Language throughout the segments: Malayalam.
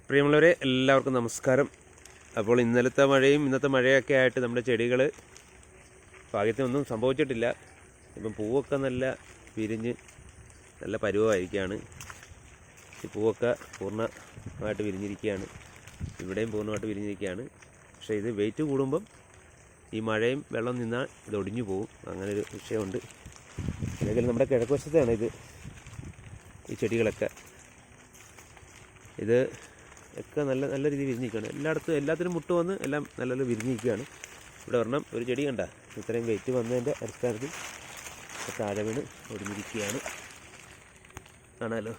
പ്രിയമുള്ളവരെ, എല്ലാവർക്കും നമസ്കാരം. അപ്പോൾ ഇന്നലത്തെ മഴയും ഇന്നത്തെ മഴയൊക്കെ ആയിട്ട് നമ്മുടെ ചെടികൾ ഭാഗ്യത്തിനൊന്നും സംഭവിച്ചിട്ടില്ല. ഇപ്പം പൂവൊക്കെ നല്ല വിരിഞ്ഞ് നല്ല പരുവമായിരിക്കുകയാണ്. ഈ പൂവൊക്കെ പൂർണ്ണമായിട്ട് വിരിഞ്ഞിരിക്കുകയാണ്. ഇവിടെയും പൂർണ്ണമായിട്ട് വിരിഞ്ഞിരിക്കുകയാണ്. പക്ഷേ ഇത് വെയിറ്റ് കൂടുമ്പം ഈ മഴയും വെള്ളം നിന്നാൽ ഇത് ഒടിഞ്ഞു പോകും. അങ്ങനൊരു വിഷയമുണ്ട്. അല്ലെങ്കിൽ നമ്മുടെ കിഴക്കുവശത്താണ് ഇത്, ഈ ചെടികളൊക്കെ. ഇത് ഒക്കെ നല്ല രീതിയിൽ വിരിഞ്ഞിരിക്കുകയാണ്. എല്ലാത്തിനും മുട്ട് വന്ന് എല്ലാം നല്ല വിരിഞ്ഞിരിക്കുകയാണ്. ഇവിടെ ഒരെണ്ണം ഒരു ചെടി കണ്ട ഇത്രയും വെയിറ്റ് വന്നതിൻ്റെ അടിസ്ഥാനത്തിൽ താഴെ വീണ് ഒടിഞ്ഞിരിക്കുകയാണ്. കാണാമല്ലോ.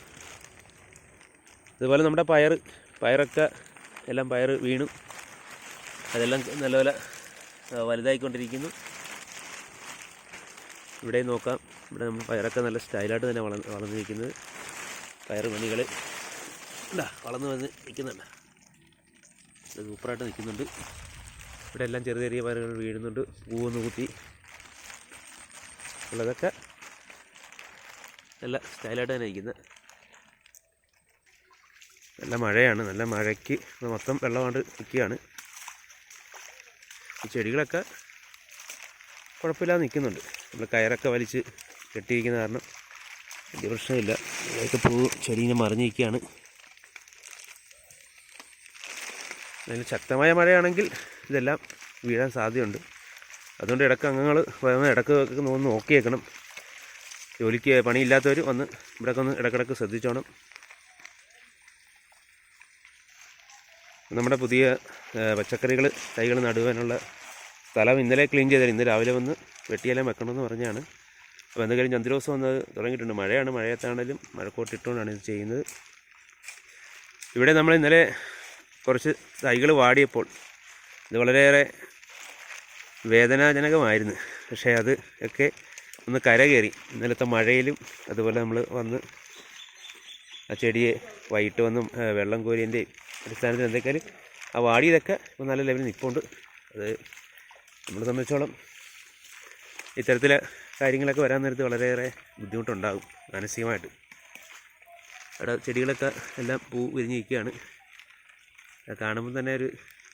അതുപോലെ നമ്മുടെ പയറൊക്കെ എല്ലാം പയർ വീണു. അതെല്ലാം നല്ലപോലെ വലുതായിക്കൊണ്ടിരിക്കുന്നു. ഇവിടെ നോക്കാം. ഇവിടെ നമ്മൾ പയറൊക്കെ നല്ല സ്റ്റൈലായിട്ട് തന്നെ വളർന്നിരിക്കുന്നത്. പയർ മണികൾ വളർന്നു വന്ന് നിൽക്കുന്നുണ്ട്. ഇത് സൂപ്പറായിട്ട് നിൽക്കുന്നുണ്ട്. ഇവിടെ എല്ലാം ചെറിയ ചെറിയ പയറുകൾ വീഴുന്നുണ്ട്. പൂവൊന്ന് കൂട്ടി ഉള്ളതൊക്കെ നല്ല സ്റ്റൈലായിട്ട് തന്നെ ഇരിക്കുന്നത്. നല്ല മഴയാണ്. നല്ല മഴയ്ക്ക് മൊത്തം വെള്ളമാണ്ട് നിൽക്കുകയാണ്. ഈ ചെടികളൊക്കെ കുഴപ്പമില്ലാതെ നിൽക്കുന്നുണ്ട്. നമ്മൾ കയറൊക്കെ വലിച്ച് കെട്ടിയിരിക്കുന്ന കാരണം വലിയ പ്രശ്നമില്ല. ഇതൊക്കെ പൂ ചെടീനെ മറിഞ്ഞിരിക്കുകയാണ്. അതിന് ശക്തമായ മഴയാണെങ്കിൽ ഇതെല്ലാം വീഴാൻ സാധ്യതയുണ്ട്. അതുകൊണ്ട് അംഗങ്ങൾ ഇടയ്ക്ക് ഒന്ന് നോക്കിയേക്കണം. ജോലിക്ക് പണിയില്ലാത്തവർ വന്ന് ഇവിടെയൊക്കെ ഒന്ന് ഇടയ്ക്കിടയ്ക്ക് ശ്രദ്ധിച്ചോണം. നമ്മുടെ പുതിയ പച്ചക്കറികൾ തൈകൾ നടുവാനുള്ള സ്ഥലം ഇന്നലെ ക്ലീൻ ചെയ്താൽ ഇന്ന് രാവിലെ വന്ന് വെട്ടിയെല്ലാം വെക്കണമെന്ന് പറഞ്ഞാണ്. അപ്പോൾ എന്തെങ്കിലും ചന്ദ്രോസം വന്ന് തുടങ്ങിയിട്ടുണ്ട്. മഴയാണ്. മഴയത്താണെങ്കിലും മഴക്കോട്ടിട്ടുകൊണ്ടാണ് ഇത് ചെയ്യുന്നത്. ഇവിടെ നമ്മൾ ഇന്നലെ കുറച്ച് തൈകൾ വാടിയപ്പോൾ ഇത് വളരെയേറെ വേദനാജനകമായിരുന്നു. പക്ഷേ അത് ഒക്കെ ഒന്ന് കരകയറി. ഇന്നലത്തെ മഴയിലും അതുപോലെ നമ്മൾ വന്ന് ആ ചെടിയെ വൈകിട്ട് വന്ന് വെള്ളം കോരിയതിൻ്റെയും അടിസ്ഥാനത്തിൽ എന്തൊക്കെയാലും ആ വാടിയതൊക്കെ ഇപ്പോൾ നല്ല ലെവലിൽ നിൽപ്പുണ്ട്. അത് നമ്മളെ സംബന്ധിച്ചോളം ഇത്തരത്തിലെ കാര്യങ്ങളൊക്കെ വരാൻ നേരത്ത് വളരെയേറെ ബുദ്ധിമുട്ടുണ്ടാകും മാനസികമായിട്ട്. അവിടെ ചെടികളൊക്കെ എല്ലാം പൂ വിരിഞ്ഞിരിക്കുകയാണ്. കാണുമ്പോൾ തന്നെ ഒരു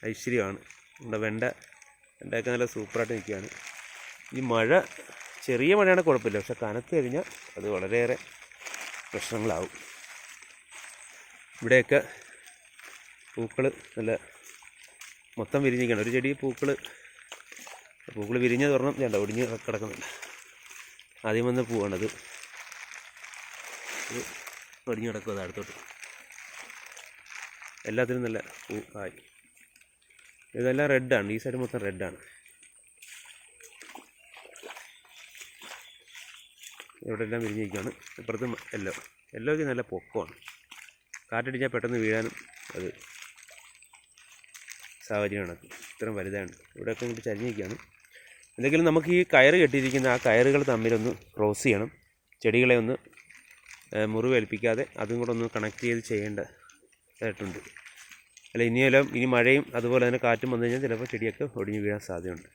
ഐശ്വര്യമാണ്. നമ്മുടെ വെണ്ടയൊക്കെ നല്ല സൂപ്പറായിട്ട് നിൽക്കുകയാണ്. ഈ മഴ ചെറിയ മഴയാണ് കുഴപ്പമില്ല. പക്ഷെ കനത്ത് കഴിഞ്ഞാൽ അത് വളരെയേറെ പ്രശ്നങ്ങളാവും. ഇവിടെയൊക്കെ പൂക്കൾ നല്ല മൊത്തം വിരിഞ്ഞിരിക്കുകയാണ്. ഒരു ചെടി പൂക്കൾ വിരിഞ്ഞ തുറണം വേണ്ട ഒടിഞ്ഞ് കിടക്കുന്നില്ല. ആദ്യം വന്ന പൂവാണത്. ഒടിഞ്ഞ് കിടക്കും. അത് അടുത്തോട്ട് എല്ലാത്തിനും നല്ല പൂ ആയി. ഇതെല്ലാം റെഡാണ്. ഈ സൈഡ് മൊത്തം റെഡാണ്. ഇവിടെ എല്ലാം വിരിഞ്ഞിരിക്കുകയാണ്. ഇപ്പുറത്തും എല്ലോയ്ക്ക് നല്ല പൊക്കമാണ്. കാറ്റടിച്ചാൽ പെട്ടെന്ന് വീഴാനും അത് സാഹചര്യമാണ്. ഇത്രയും വലുതാണ്. ഇവിടെയൊക്കെ ഇങ്ങോട്ട് ചരിഞ്ഞിരിക്കുകയാണ്. എന്തെങ്കിലും നമുക്ക് ഈ കയറ് കെട്ടിയിരിക്കുന്ന ആ കയറുകൾ തമ്മിലൊന്ന് ക്രോസ് ചെയ്യണം. ചെടികളെ ഒന്ന് മുറിവേൽപ്പിക്കാതെ അതും കൂടെ ഒന്ന് കണക്ട് ചെയ്ത് ചെയ്യേണ്ടതായിട്ടുണ്ട്. അല്ല ഇനി മഴയും അതുപോലെ തന്നെ കാറ്റും വന്നു കഴിഞ്ഞാൽ ചിലപ്പോൾ ചെടിയൊക്കെ ഒടിഞ്ഞ് വീഴാൻ സാധ്യതയുണ്ട്.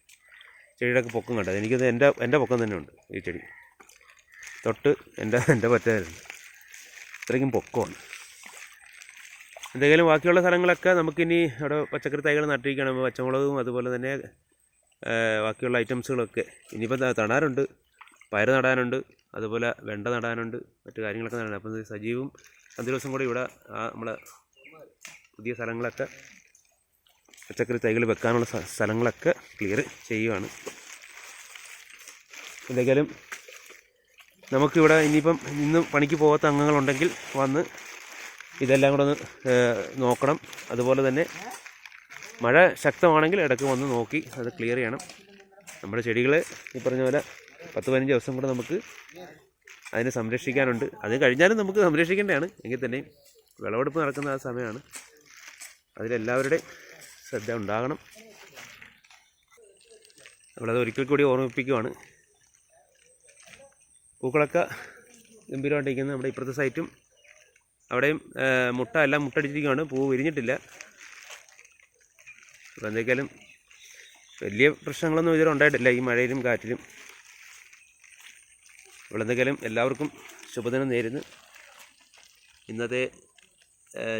ചെടിയുടെയൊക്കെ പൊക്കം കണ്ടത് എനിക്കത് എൻ്റെ പൊക്കം തന്നെ ഉണ്ട്. ഈ ചെടി തൊട്ട് എൻ്റെ പറ്റാറുണ്ട്. ഇത്രയ്ക്കും പൊക്കമാണ്. എന്തെങ്കിലും ബാക്കിയുള്ള സ്ഥലങ്ങളൊക്കെ നമുക്കിനി അവിടെ പച്ചക്കറി തൈകൾ നട്ടിരിക്കണം. പച്ചമുളകും അതുപോലെ തന്നെ ബാക്കിയുള്ള ഐറ്റംസുകളൊക്കെ ഇനിയിപ്പോൾ നടാനുണ്ട്. പയർ നടാനുണ്ട്, അതുപോലെ വെണ്ട നടാനുണ്ട്, മറ്റു കാര്യങ്ങളൊക്കെ നടാനുണ്ട്. അപ്പം സജീവും അഞ്ച് ദിവസം കൂടെ ഇവിടെ നമ്മളെ പുതിയ സ്ഥലങ്ങളൊക്കെ പച്ചക്കറി തൈകൾ വെക്കാനുള്ള സ്ഥലങ്ങളൊക്കെ ക്ലിയർ ചെയ്യുകയാണ്. എന്തെങ്കിലും നമുക്കിവിടെ ഇനിയിപ്പം ഇന്ന് പണിക്ക് പോകാത്ത അംഗങ്ങളുണ്ടെങ്കിൽ വന്ന് ഇതെല്ലാം കൂടെ ഒന്ന് നോക്കണം. അതുപോലെ തന്നെ മഴ ശക്തമാണെങ്കിൽ ഇടയ്ക്ക് വന്ന് നോക്കി അത് ക്ലിയർ ചെയ്യണം. നമ്മുടെ ചെടികൾ ഈ പറഞ്ഞ പോലെ 10-15 ദിവസം കൂടെ നമുക്ക് അതിനെ സംരക്ഷിക്കാനുണ്ട്. അത് കഴിഞ്ഞാലും നമുക്ക് സംരക്ഷിക്കേണ്ടതാണ്. എങ്കിൽ തന്നെയും വിളവെടുപ്പ് നടക്കുന്ന ആ സമയമാണ്. അതിലെല്ലാവരുടെയും ശ്രദ്ധ ഉണ്ടാകണം. നമ്മളത് ഒരിക്കൽ കൂടി ഓർമ്മിപ്പിക്കുകയാണ്. പൂക്കളൊക്കെ ഗംഭീരമായിട്ടിരിക്കുന്നത്. നമ്മുടെ ഇപ്പുറത്തെ സൈറ്റും അവിടെയും എല്ലാം മുട്ടടിച്ചിരിക്കുകയാണ്. പൂ വിരിഞ്ഞിട്ടില്ല. അപ്പോൾ എന്തൊക്കെയാലും വലിയ പ്രശ്നങ്ങളൊന്നും ഇതുവരെ ഉണ്ടായിട്ടില്ല ഈ മഴയിലും കാറ്റിലും. ഇവിടെ എന്തൊക്കെയാലും എല്ലാവർക്കും ശുഭദിനം നേരുന്നു. ഇന്നത്തെ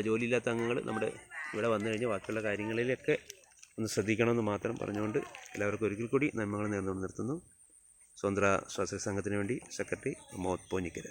ജോലിയില്ലാത്ത അംഗങ്ങൾ നമ്മുടെ ഇവിടെ വന്നു കഴിഞ്ഞാൽ ബാക്കിയുള്ള കാര്യങ്ങളിലൊക്കെ ഒന്ന് ശ്രദ്ധിക്കണമെന്ന് മാത്രം പറഞ്ഞുകൊണ്ട് എല്ലാവർക്കും ഒരിക്കൽ കൂടി നന്മകൾ നേർന്നുകൊണ്ട് നിർത്തുന്നു. സ്വതന്ത്ര സ്വാശ്രയ സംഘത്തിന് വേണ്ടി സെക്രട്ടറി അമോദ് പോഞ്ഞിക്കര.